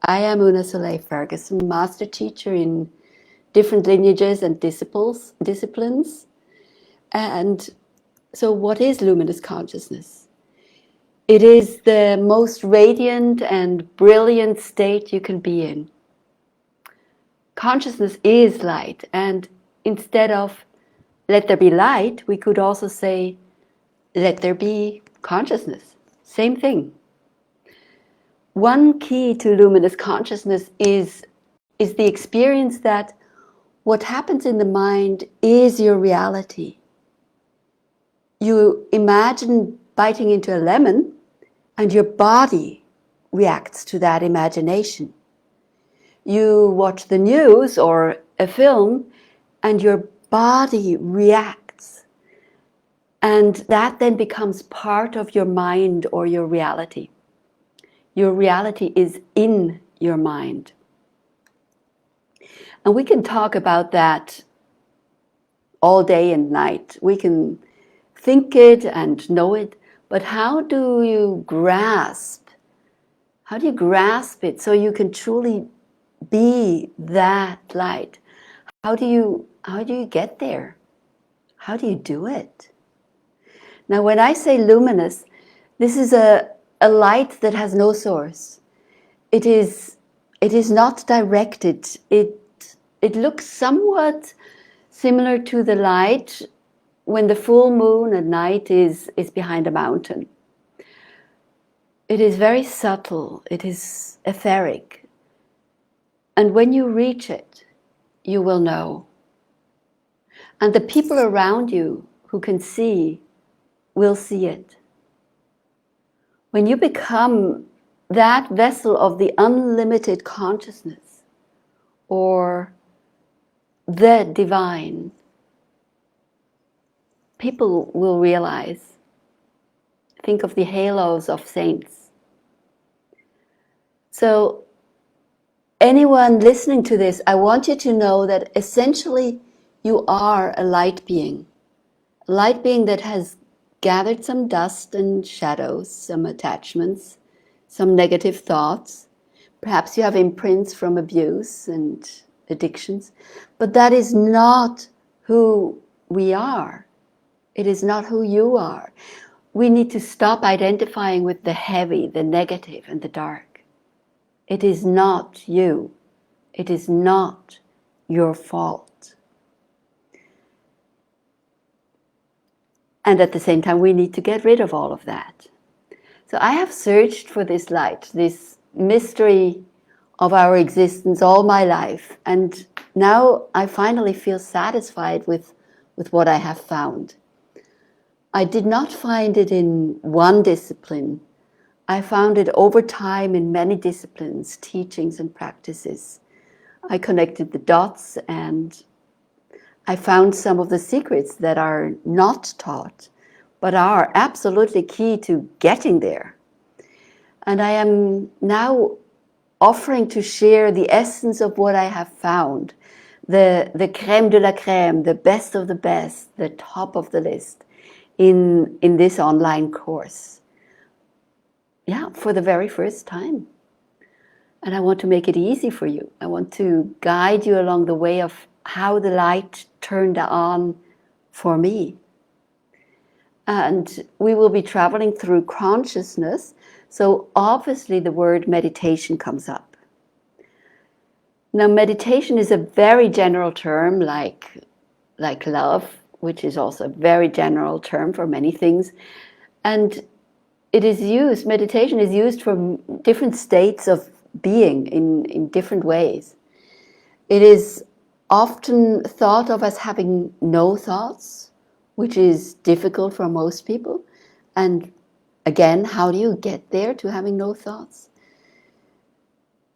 I am Una Soleil Ferguson, master teacher in different lineages and disciplines. And so what is luminous consciousness? It is the most radiant and brilliant state you can be in. Consciousness is light, and instead of let there be light, we could also say let there be consciousness. Same thing. One key to luminous consciousness is the experience that what happens in the mind is your reality. You imagine biting into a lemon and your body reacts to that imagination. You watch the news or a film and your body reacts. And that then becomes part of your mind or your reality. Your reality is in your mind. And we can talk about that all day and night. We can think it and know it, but how do you grasp it so you can truly be that light? How do you get there? How do you do it? Now, when I say luminous, this is a light that has no source. It is not directed. It looks somewhat similar to the light when the full moon at night is behind a mountain. It is very subtle. It is etheric. And when you reach it, you will know. And the people around you who can see will see it. When you become that vessel of the unlimited consciousness or the divine, people will realize. Think of the halos of saints. So anyone listening to this, I want you to know that essentially you are a light being that has gathered some dust and shadows, some attachments, some negative thoughts. Perhaps you have imprints from abuse and addictions, but that is not who we are. It is not who you are. We need to stop identifying with the heavy, the negative, and the dark. It is not you. It is not your fault. And at the same time, we need to get rid of all of that. So I have searched for this light, this mystery of our existence all my life. And now I finally feel satisfied with what I have found. I did not find it in one discipline. I found it over time in many disciplines, teachings and practices. I connected the dots and I found some of the secrets that are not taught, but are absolutely key to getting there. And I am now offering to share the essence of what I have found, the crème de la crème, the best of the best, the top of the list in this online course. Yeah, for the very first time. And I want to make it easy for you. I want to guide you along the way of how the light turned on for me. And we will be traveling through consciousness. So obviously the word meditation comes up. Now, meditation is a very general term like love, which is also a very general term for many things. And meditation is used for different states of being in different ways. It is often thought of as having no thoughts, which is difficult for most people. And again, how do you get there to having no thoughts?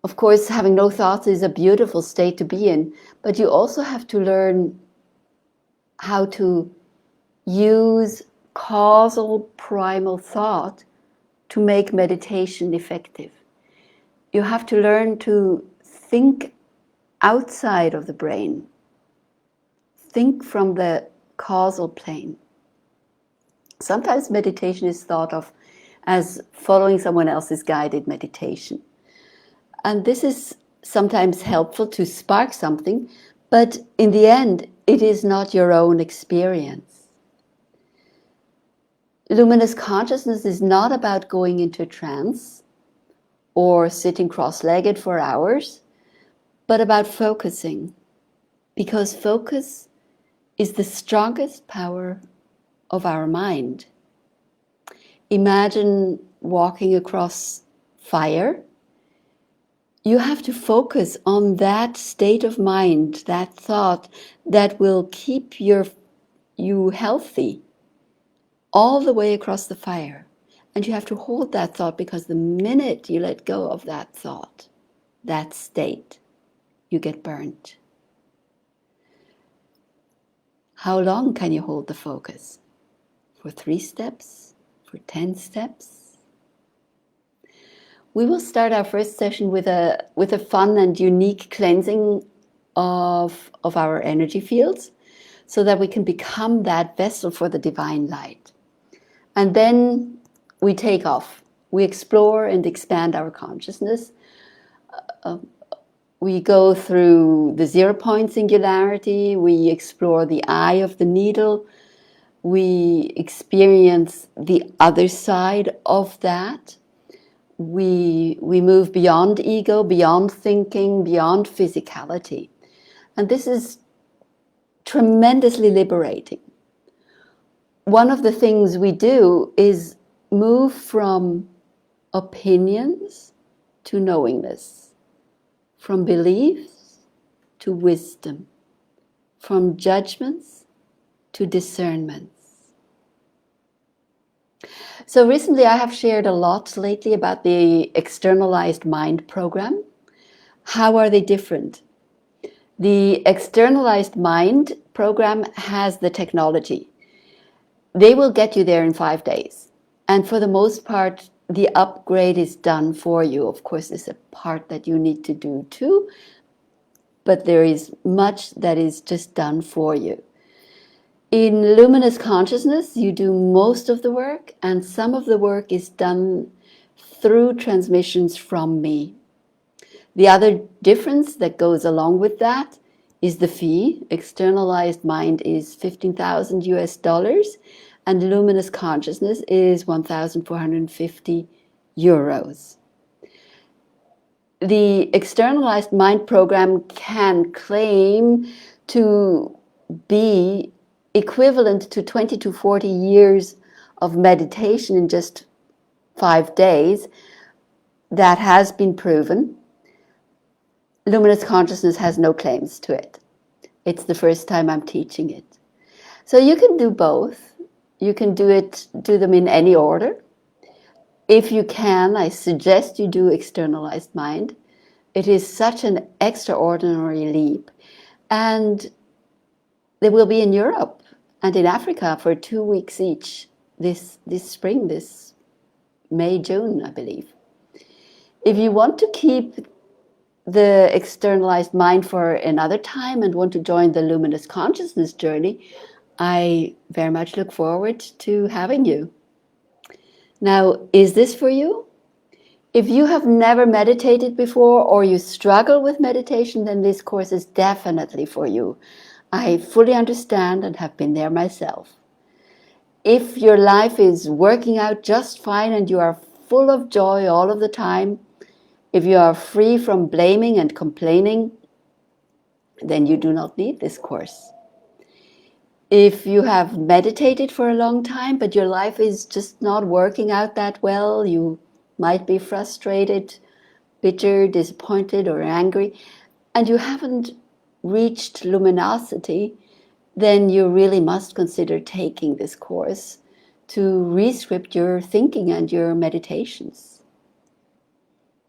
Of course, having no thoughts is a beautiful state to be in, but you also have to learn how to use causal primal thought to make meditation effective. You have to learn to think outside of the brain. Think from the causal plane. Sometimes meditation is thought of as following someone else's guided meditation. And this is sometimes helpful to spark something, but in the end, it is not your own experience. Luminous consciousness is not about going into a trance or sitting cross-legged for hours, but about focusing, because focus is the strongest power of our mind. Imagine walking across fire. You have to focus on that state of mind, that thought that will keep you healthy all the way across the fire. And you have to hold that thought, because the minute you let go of that thought, that state, you get burnt. How long can you hold the focus? For 3 steps? For 10 steps? We will start our first session with a fun and unique cleansing of our energy fields, so that we can become that vessel for the divine light. And then we take off. We explore and expand our consciousness. We go through the 0-point singularity. We explore the eye of the needle. We experience the other side of that. We move beyond ego, beyond thinking, beyond physicality. And this is tremendously liberating. One of the things we do is move from opinions to knowingness, from beliefs to wisdom, from judgments to discernments. So recently I have shared a lot lately about the externalized mind program. How are they different? The externalized mind program has the technology. They will get you there in 5 days. And for the most part, the upgrade is done for you. Of course, there's a part that you need to do too, but there is much that is just done for you. In Luminous Consciousness, you do most of the work, and some of the work is done through transmissions from me. The other difference that goes along with that is the fee. Externalized mind is $15,000, and Luminous Consciousness is 1,450 euros. The externalized mind program can claim to be equivalent to 20 to 40 years of meditation in just 5 days. That has been proven. Luminous Consciousness has no claims to it. It's the first time I'm teaching it. So you can do both. You can do them in any order. If you can, I suggest you do externalized mind. It is such an extraordinary leap. And they will be in Europe and in Africa for 2 weeks each this spring, this May, June, I believe. If you want to keep the externalized mind for another time and want to join the Luminous Consciousness journey, I very much look forward to having you. Now, is this for you? If you have never meditated before, or you struggle with meditation, then this course is definitely for you. I fully understand and have been there myself. If your life is working out just fine and you are full of joy all of the time, if you are free from blaming and complaining, then you do not need this course. If you have meditated for a long time, but your life is just not working out that well, you might be frustrated, bitter, disappointed, or angry, and you haven't reached luminosity, then you really must consider taking this course to re-script your thinking and your meditations.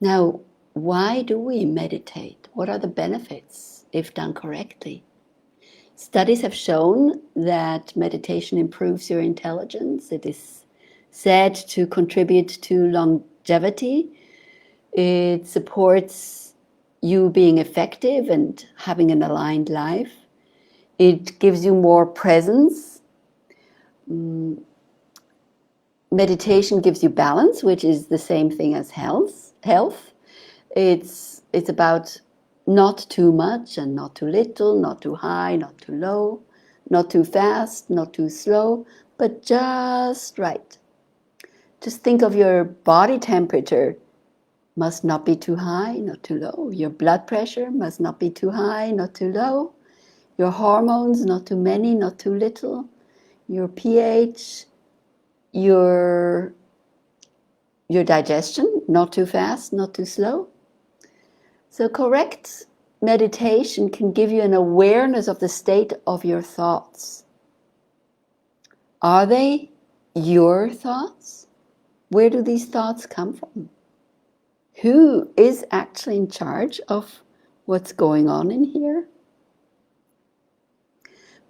Now, why do we meditate? What are the benefits if done correctly? Studies have shown that meditation improves your intelligence. It is said to contribute to longevity. It supports you being effective and having an aligned life. It gives you more presence. Meditation gives you balance, which is the same thing as health. It's about not too much and not too little, not too high, not too low, not too fast, not too slow, but just right. Just think of your body temperature. Must not be too high, not too low. Your blood pressure must not be too high, not too low. Your hormones, not too many, not too little. Your pH, your digestion, not too fast, not too slow. So correct meditation can give you an awareness of the state of your thoughts. Are they your thoughts? Where do these thoughts come from? Who is actually in charge of what's going on in here?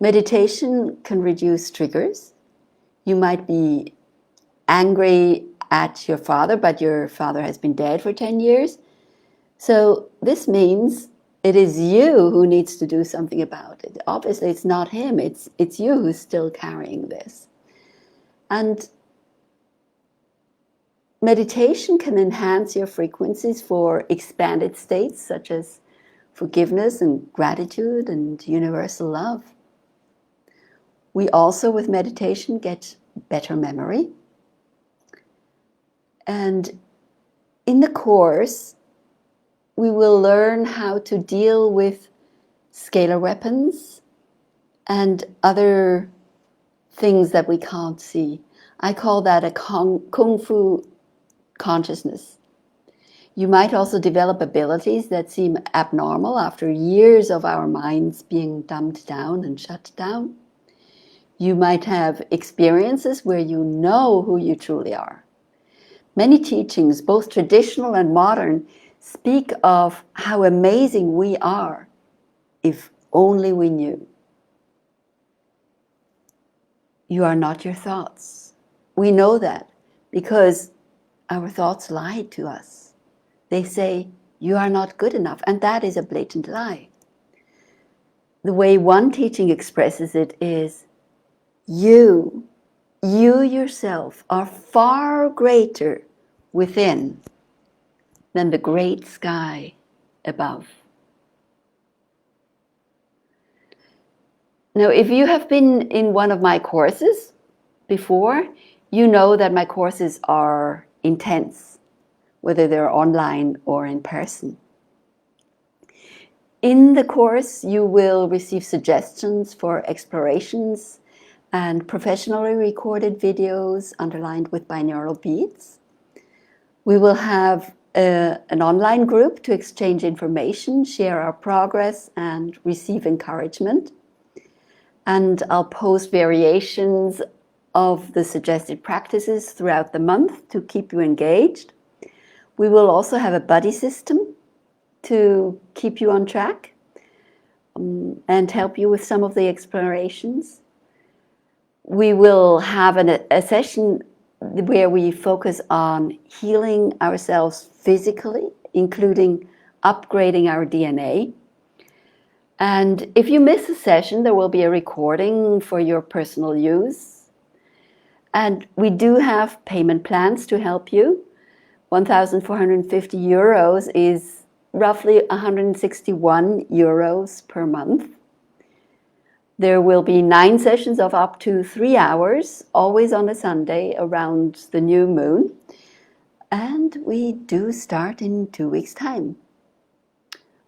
Meditation can reduce triggers. You might be angry at your father, but your father has been dead for 10 years. So this means it is you who needs to do something about it. Obviously, it's not him. It's you who's still carrying this. And meditation can enhance your frequencies for expanded states such as forgiveness and gratitude and universal love. We also, with meditation, get better memory. And in the course, we will learn how to deal with scalar weapons and other things that we can't see. I call that a kung fu consciousness. You might also develop abilities that seem abnormal after years of our minds being dumbed down and shut down. You might have experiences where you know who you truly are. Many teachings, both traditional and modern, speak of how amazing we are if only we knew. You are not your thoughts. We know that because our thoughts lie to us. They say, you are not good enough, and that is a blatant lie. The way one teaching expresses it is, you yourself are far greater within than the great sky above. Now, if you have been in one of my courses before, you know that my courses are intense, whether they're online or in person. In the course, you will receive suggestions for explorations and professionally recorded videos underlined with binaural beats. We will have an online group to exchange information, share our progress, and receive encouragement. And I'll post variations of the suggested practices throughout the month to keep you engaged. We will also have a buddy system to keep you on track and help you with some of the explorations. We will have a session where we focus on healing ourselves physically, including upgrading our DNA. And if you miss a session, there will be a recording for your personal use. And we do have payment plans to help you. 1,450 euros is roughly 161 euros per month. There will be 9 sessions of up to 3 hours, always on a Sunday around the new moon. And we do start in 2 weeks' time.